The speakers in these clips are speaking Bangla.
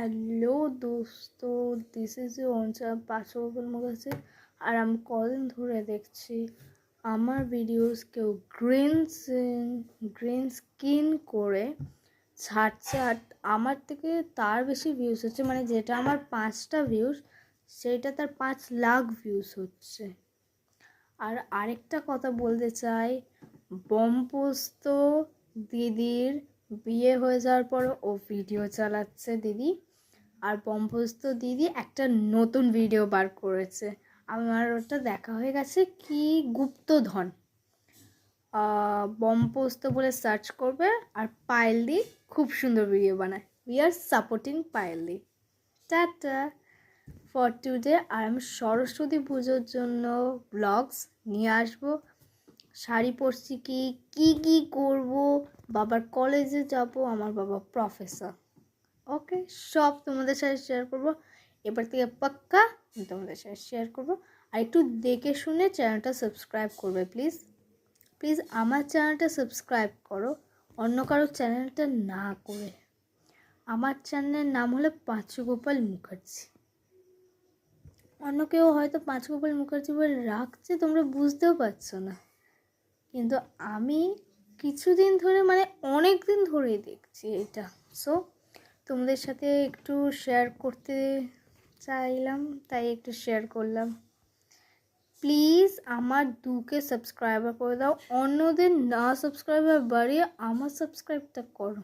हेलो दोस्तों, दिस इज অঞ্চল পাঁচগোপল মুখার্জি আর আমি কদিন ধরে দেখছি আমার ভিডিওস কেউ গ্রিন স্কিন করে ছাড়ছে আর আমার থেকে তার বেশি ভিউজ হচ্ছে, মানে যেটা আমার 5টা ভিউজ সেটা তার 5 লাখ ভিউজ হচ্ছে। আর আরেকটা কথা বলতে চাই, বমপোস্ত দিদির বিয়ে হয়ে যাওয়ার পর ও ভিডিও চালাচ্ছে দিদি, আর বমপোস্ত দিদি একটা নতুন ভিডিও বার করেছে, আমার ওটা দেখা হয়ে গেছে, কি গুপ্তধন। বমপোস্ত বলে সার্চ করবে আর পায়েল দি খুব সুন্দর ভিডিও বানায়। We are supporting Payel di. Tata for today. আর আমি সরস্বতী পুজোর জন্য ব্লগস নিয়ে আসবো। শাড়ি পরছি, কি করব, বাবার কলেজে যাব, আমার বাবা প্রফেসর, ওকে, সব তোমাদের সাথে শেয়ার করব। এবার থেকে পাক্কা তোমাদের সাথে শেয়ার করব। আর একটু দেখে শুনে চ্যানেলটা সাবস্ক্রাইব করবে প্লিজ প্লিজ। আমার চ্যানেলটা সাবস্ক্রাইব করো, অন্য কারো চ্যানেলটা না করে। আমার চ্যানেলের নাম হলো পাঁচগোপাল মুখার্জি। অন্য কেউ হয়তো পাঁচগোপাল মুখার্জি বলে রাখছে, তোমরা বুঝতেও পারছো না, কিন্তু আমি কিছুদিন ধরে, মানে অনেক দিন ধরেই দেখছি এটা। সো তোমাদের সাথে একটু শেয়ার করতে চাইলাম, তাই একটু শেয়ার করলাম। প্লিজ আমার 2K সাবস্ক্রাইবার করে দাও। অন্যদের না সাবস্ক্রাইবার বাড়িয়ে আমার সাবস্ক্রাইবটা করো,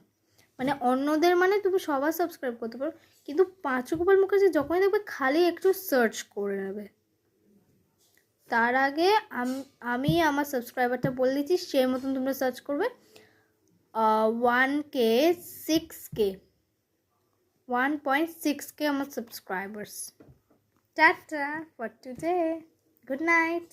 মানে অন্যদের মানে তুমি সবার সাবস্ক্রাইব করতে পারো, কিন্তু পাঁচগোপাল মুখার্জি যখনই দেখবে খালি একটু সার্চ করে নেবে। তার আগে আমি আমার সাবস্ক্রাইবারটা বলে দিচ্ছি, সেই মতন তোমরা সার্চ করবে। 1K 6K 1.6K আমার subscribers. Tata for today, good night.